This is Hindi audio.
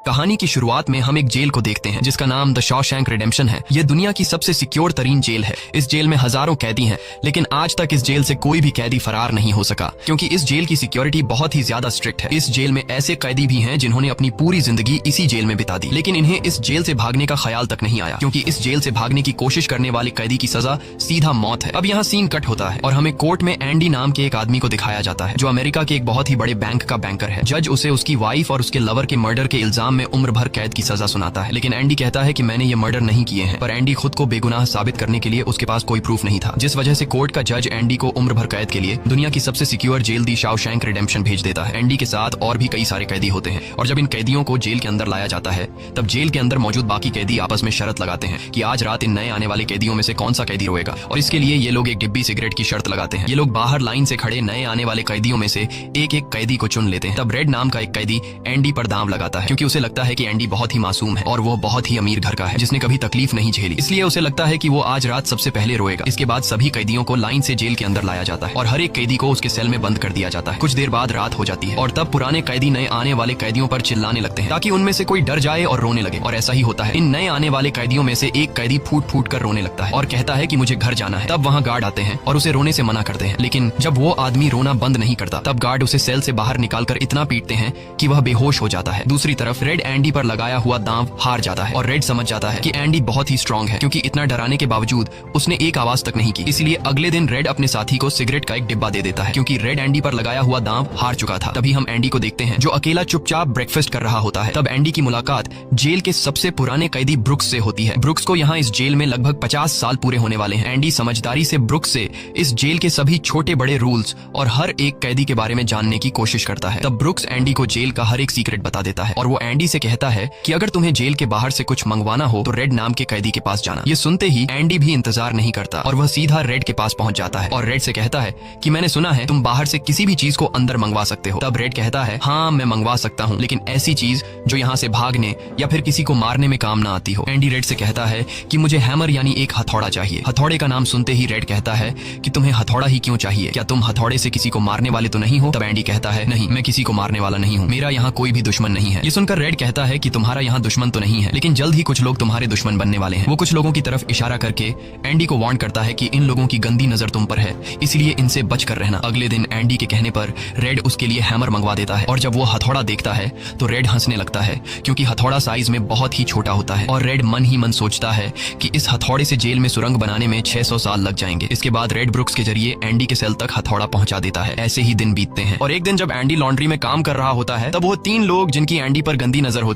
कहानी की शुरुआत में हम एक जेल को देखते हैं जिसका नाम द शॉशैंक रिडेम्पशन है। यह दुनिया की सबसे सिक्योर तरीन जेल है। इस जेल में हजारों कैदी हैं, लेकिन आज तक इस जेल से कोई भी कैदी फरार नहीं हो सका, क्योंकि इस जेल की सिक्योरिटी बहुत ही ज्यादा स्ट्रिक्ट है। इस जेल में ऐसे कैदी भी हैं जिन्होंने अपनी पूरी जिंदगी इसी जेल में बिता दी, लेकिन इन्हें इस जेल से भागने का ख्याल तक नहीं आया, क्योंकि इस जेल से भागने की कोशिश करने वाले कैदी की सजा सीधा मौत है। अब यहाँ सीन कट होता है और हमें कोर्ट में एंडी नाम के एक आदमी को दिखाया जाता है, जो अमेरिका के एक बहुत ही बड़े बैंक का बैंकर है। जज उसे उसकी वाइफ और उसके लवर के मर्डर के इल्जाम में उम्र भर कैद की सजा सुनाता है, लेकिन एंडी कहता है कि मैंने ये मर्डर नहीं किए हैं। पर एंडी खुद को बेगुनाह साबित करने के लिए उसके पास कोई प्रूफ नहीं था, जिस वजह से कोर्ट का जज एंडी को उम्र भर कैद के लिए दुनिया की सबसे सिक्योर जेल दी शॉशैंक रिडेम्पशन भेज देता है। एंडी के साथ और भी कई सारे कैदी होते हैं, और जब इन कैदियों को जेल के अंदर लाया जाता है तब जेल के अंदर मौजूद बाकी कैदी आपस में शर्त लगाते हैं कि आज रात इन नए आने वाले कैदियों में से कौन सा कैदी रोएगा, और इसके लिए ये लोग एक डिब्बी सिगरेट की शर्त लगाते हैं। ये लोग बाहर लाइन से खड़े नए आने वाले कैदियों में से एक एक कैदी को चुन लेते हैं। तब रेड नाम का एक कैदी एंडी पर दांव लगाता है, क्योंकि उसे लगता है कि एंडी बहुत ही मासूम है और वो बहुत ही अमीर घर का है, जिसने कभी तकलीफ नहीं झेली, इसलिए उसे लगता है कि वो आज रात सबसे पहले रोएगा। इसके बाद सभी कैदियों को लाइन से जेल के अंदर लाया जाता है और हर एक कैदी को उसके सेल में बंद कर दिया जाता है। कुछ देर बाद रात हो जाती है और तब पुराने कैदी नए आने वाले कैदियों पर चिल्लाने लगते हैं ताकि उनमें से कोई डर जाए और रोने लगे, और ऐसा ही होता है। इन नए आने वाले कैदियों में से एक कैदी फूट फूट कर रोने लगता है और कहता है कि मुझे घर जाना है। तब वहाँ गार्ड आते हैं और उसे रोने से मना करते हैं, लेकिन जब वो आदमी रोना बंद नहीं करता तब गार्ड उसे सेल से बाहर निकालकर इतना पीटते हैं कि वह बेहोश हो जाता है। दूसरी तरफ रेड एंडी पर लगाया हुआ दांव हार जाता है और रेड समझ जाता है कि एंडी बहुत ही स्ट्रांग है, क्योंकि इतना डराने के बावजूद उसने एक आवाज तक नहीं की। इसलिए अगले दिन रेड अपने साथी को सिगरेट का एक डिब्बा दे देता है, क्योंकि रेड एंडी पर लगाया हुआ दांव हार चुका था। तभी हम एंडी को देखते हैं जो अकेला चुपचाप ब्रेकफास्ट कर रहा होता है। तब एंडी की मुलाकात जेल के सबसे पुराने कैदी ब्रुक्स से होती है। ब्रुक्स को यहाँ इस जेल में लगभग 50 साल पूरे होने वाले हैं। एंडी समझदारी से ब्रुक्स से इस जेल के सभी छोटे बड़े रूल्स और हर एक कैदी के बारे में जानने की कोशिश करता है। तब ब्रुक्स एंडी को जेल का हर एक सीक्रेट बता देता है और वो एंडी से कहता है कि अगर तुम्हें जेल के बाहर से कुछ मंगवाना हो तो रेड नाम के कैदी के पास जाना। ये सुनते ही एंडी भी इंतजार नहीं करता और वह सीधा रेड के पास पहुंच जाता है और रेड से कहता है कि मैंने सुना है तुम बाहर से किसी भी चीज को अंदर मंगवा सकते हो। तब रेड कहता है हाँ मैं मंगवा सकता हूँ, लेकिन ऐसी चीज जो यहाँ से भागने या फिर किसी को मारने में काम ना आती हो। एंडी रेड से कहता है कि मुझे हैमर यानी एक हथौड़ा चाहिए। हथौड़े का नाम सुनते ही रेड कहता है कि तुम्हें हथौड़ा ही क्यों चाहिए, क्या तुम हथौड़े से किसी को मारने वाले तो नहीं हो? तब एंडी कहता है नहीं, मैं किसी को मारने वाला नहीं हूँ, मेरा यहाँ कोई भी दुश्मन नहीं है। ये सुनकर रेड कहता है कि तुम्हारा यहाँ दुश्मन तो नहीं है, लेकिन जल्द ही कुछ लोग तुम्हारे दुश्मन बनने वाले हैं। वो कुछ लोगों की तरफ इशारा करके एंडी को वार्न करता है कि इन लोगों की गंदी नजर तुम पर है, इसलिए इनसे बच कर रहना। अगले दिन एंडी के कहने पर रेड उसके लिए हैमर मंगवा देता है, और जब वो हथौड़ा देखता है तो रेड हंसने लगता है, क्योंकि हथौड़ा साइज में बहुत ही छोटा होता है। और रेड मन ही मन सोचता है कि इस हथौड़े से जेल में सुरंग बनाने में 600 साल लग जाएंगे। इसके बाद रेड ब्रुक्स के जरिए एंडी के सेल तक हथौड़ा पहुंचा देता है। ऐसे ही दिन बीतते हैं और एक दिन जब एंडी लॉन्ड्री में काम कर रहा होता है तब वो 3 लोग जिनकी एंडी पर गंदी नजर होती